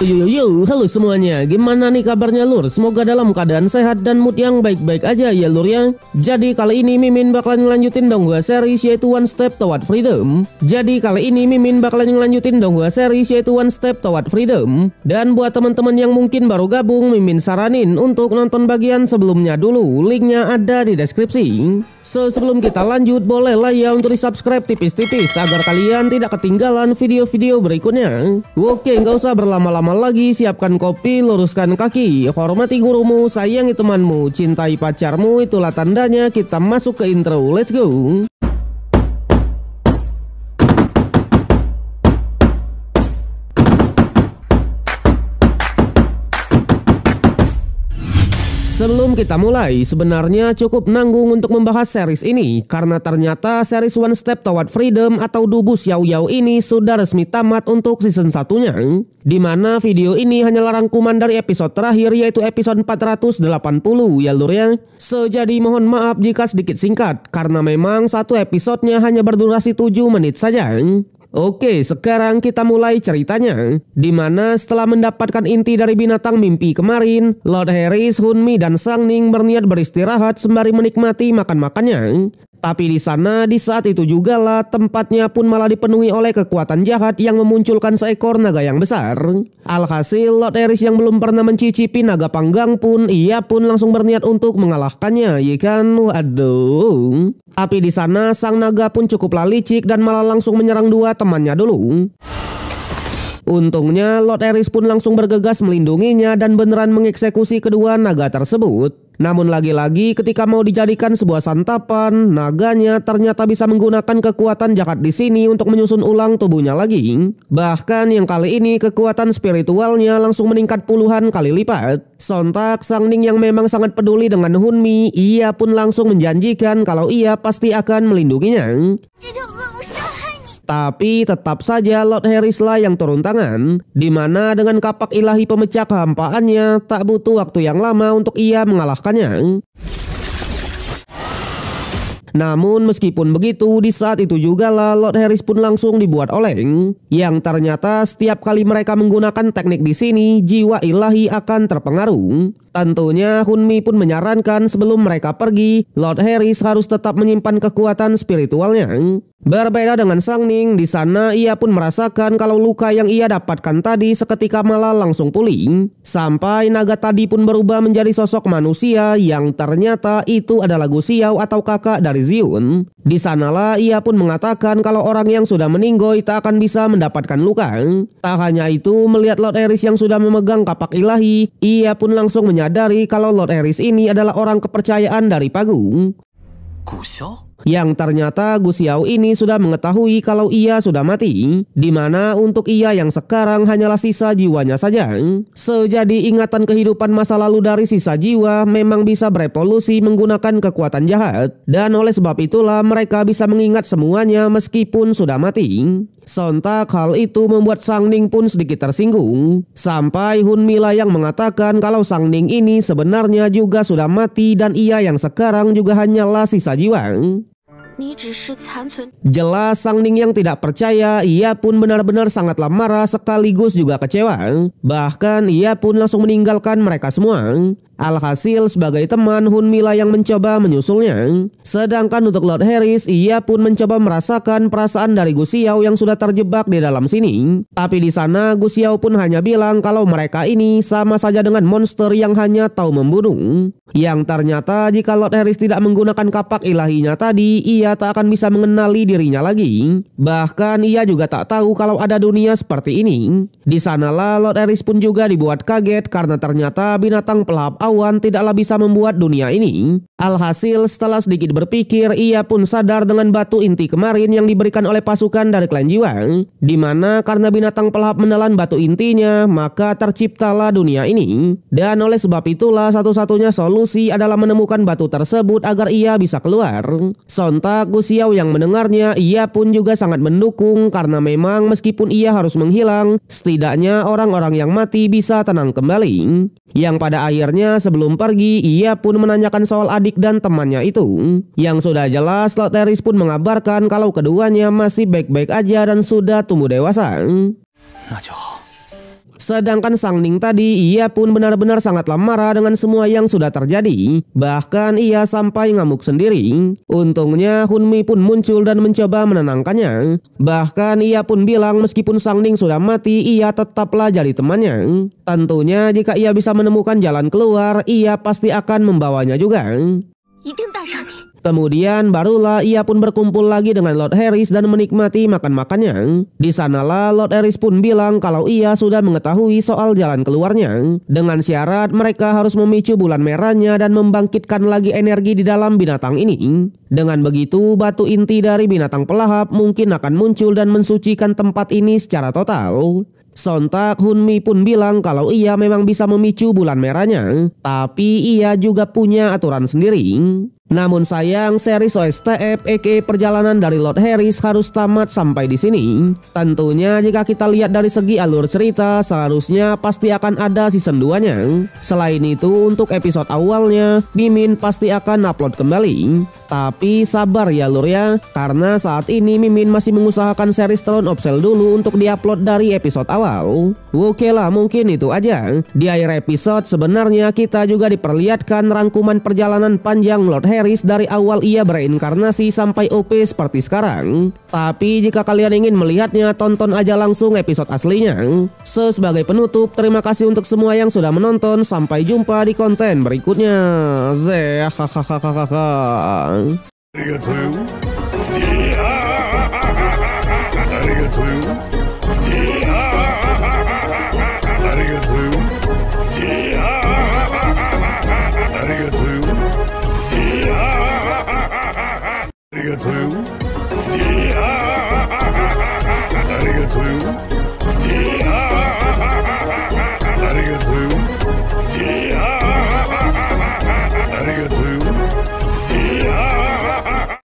Halo semuanya, gimana nih kabarnya lur? Semoga dalam keadaan sehat dan mood yang baik-baik aja ya lur ya. Jadi kali ini Mimin bakalan ngelanjutin donghua series yaitu One Step Toward Freedom. Dan buat teman-teman yang mungkin baru gabung, Mimin saranin untuk nonton bagian sebelumnya dulu. Linknya ada di deskripsi. Sebelum kita lanjut, bolehlah ya untuk di subscribe tipis-tipis agar kalian tidak ketinggalan video-video berikutnya. Oke, nggak usah berlama-lama lagi, siapkan kopi, luruskan kaki, hormati gurumu, sayangi temanmu, cintai pacarmu, itulah tandanya kita masuk ke intro. Let's go. Sebelum kita mulai, sebenarnya cukup nanggung untuk membahas series ini karena ternyata series One Step Toward Freedom atau Dubu Xiao Yao ini sudah resmi tamat untuk season 1-nya, dimana video ini hanyalah rangkuman dari episode terakhir yaitu episode 480 ya lur ya. Jadi mohon maaf jika sedikit singkat karena memang satu episodenya hanya berdurasi 7 menit saja. Oke, sekarang kita mulai ceritanya. Dimana setelah mendapatkan inti dari binatang mimpi kemarin, Lord Harris, Hunmi, dan Sang Ning berniat beristirahat sembari menikmati makan-makannya. Tapi di sana di saat itu juga lah tempatnya pun malah dipenuhi oleh kekuatan jahat yang memunculkan seekor naga yang besar. Alhasil Lord Harris yang belum pernah mencicipi naga panggang pun ia pun langsung berniat untuk mengalahkannya, ya kan? Waduh. Tapi di sana sang naga pun cukuplah licik dan malah langsung menyerang dua temannya dulu. Untungnya Lord Harris pun langsung bergegas melindunginya dan beneran mengeksekusi kedua naga tersebut. Namun lagi-lagi ketika mau dijadikan sebuah santapan, naganya ternyata bisa menggunakan kekuatan jahat di sini untuk menyusun ulang tubuhnya lagi. Bahkan yang kali ini kekuatan spiritualnya langsung meningkat puluhan kali lipat. Sontak Sang Ning yang memang sangat peduli dengan Hunmi, ia pun langsung menjanjikan kalau ia pasti akan melindunginya. Tapi tetap saja Lord Harris lah yang turun tangan, dimana dengan kapak ilahi pemecah kehampaannya tak butuh waktu yang lama untuk ia mengalahkannya. Namun meskipun begitu, di saat itu juga lah Lord Harris pun langsung dibuat oleng. Yang ternyata setiap kali mereka menggunakan teknik di sini, jiwa ilahi akan terpengaruh. Tentunya Hunmi pun menyarankan sebelum mereka pergi, Lord Harris harus tetap menyimpan kekuatan spiritualnya. Berbeda dengan Sang Ning, di sana ia pun merasakan kalau luka yang ia dapatkan tadi seketika malah langsung pulih. Sampai naga tadi pun berubah menjadi sosok manusia yang ternyata itu adalah Gu Xiao atau kakak dari Ziun. Di sanalah ia pun mengatakan kalau orang yang sudah meninggoy tak akan bisa mendapatkan luka. Tak hanya itu, melihat Lord Harris yang sudah memegang kapak ilahi, ia pun langsung menyadari kalau Lord Harris ini adalah orang kepercayaan dari Pagu. Yang ternyata Gu Xiao ini sudah mengetahui kalau ia sudah mati, dimana untuk ia yang sekarang hanyalah sisa jiwanya saja. Jadi ingatan kehidupan masa lalu dari sisa jiwa memang bisa berevolusi menggunakan kekuatan jahat, dan oleh sebab itulah mereka bisa mengingat semuanya meskipun sudah mati. Sontak hal itu membuat Sang Ning pun sedikit tersinggung. Sampai Hunmi lah yang mengatakan kalau Sang Ning ini sebenarnya juga sudah mati dan ia yang sekarang juga hanyalah sisa jiwa. Jelas Sang Ning yang tidak percaya, ia pun benar-benar sangatlah marah sekaligus juga kecewa. Bahkan ia pun langsung meninggalkan mereka semua. Alhasil sebagai teman, Hunmi lah yang mencoba menyusulnya. Sedangkan untuk Lord Harris, ia pun mencoba merasakan perasaan dari Gu Xiao yang sudah terjebak di dalam sini. Tapi di sana Gu Xiao pun hanya bilang kalau mereka ini sama saja dengan monster yang hanya tahu membunuh. Yang ternyata jika Lord Harris tidak menggunakan kapak ilahinya tadi, ia tak akan bisa mengenali dirinya lagi. Bahkan ia juga tak tahu kalau ada dunia seperti ini. Di sanalah Lord Harris pun juga dibuat kaget karena ternyata binatang pelahap awan tidaklah bisa membuat dunia ini. Alhasil setelah sedikit berpikir, ia pun sadar dengan batu inti kemarin yang diberikan oleh pasukan dari klan Jiwang, dimana karena binatang pelahap menelan batu intinya, maka terciptalah dunia ini. Dan oleh sebab itulah satu-satunya solusi adalah menemukan batu tersebut agar ia bisa keluar. Sontak Gu Xiao yang mendengarnya, ia pun juga sangat mendukung karena memang meskipun ia harus menghilang, setidaknya orang-orang yang mati bisa tenang kembali. Yang pada akhirnya sebelum pergi, ia pun menanyakan soal adik dan temannya itu. Yang sudah jelas Lord Harris pun mengabarkan kalau keduanya masih baik-baik aja dan sudah tumbuh dewasa. Sedangkan Sang Ning tadi, ia pun benar-benar sangatlah marah dengan semua yang sudah terjadi. Bahkan ia sampai ngamuk sendiri. Untungnya Hunmi pun muncul dan mencoba menenangkannya. Bahkan ia pun bilang meskipun Sang Ning sudah mati, ia tetaplah jadi temannya. Tentunya jika ia bisa menemukan jalan keluar, ia pasti akan membawanya juga. Kemudian barulah ia pun berkumpul lagi dengan Lord Harris dan menikmati makan-makannya. Di sanalah Lord Harris pun bilang kalau ia sudah mengetahui soal jalan keluarnya. Dengan syarat mereka harus memicu bulan merahnya dan membangkitkan lagi energi di dalam binatang ini. Dengan begitu batu inti dari binatang pelahap mungkin akan muncul dan mensucikan tempat ini secara total. Sontak Hunmi pun bilang kalau ia memang bisa memicu bulan merahnya, tapi ia juga punya aturan sendiri. Namun sayang, series OSTF aka perjalanan dari Lord Harris harus tamat sampai di sini. Tentunya jika kita lihat dari segi alur cerita, seharusnya pasti akan ada season 2-nya. Selain itu, untuk episode awalnya, Mimin pasti akan upload kembali. Tapi sabar ya lur ya, karena saat ini Mimin masih mengusahakan series Throne of Cell dulu untuk diupload dari episode awal. Oke lah, mungkin itu aja. Di akhir episode sebenarnya kita juga diperlihatkan rangkuman perjalanan panjang Lord Harris dari awal ia bereinkarnasi sampai OP seperti sekarang. Tapi jika kalian ingin melihatnya, tonton aja langsung episode aslinya. Sebagai penutup, terima kasih untuk semua yang sudah menonton. Sampai jumpa di konten berikutnya. See ya!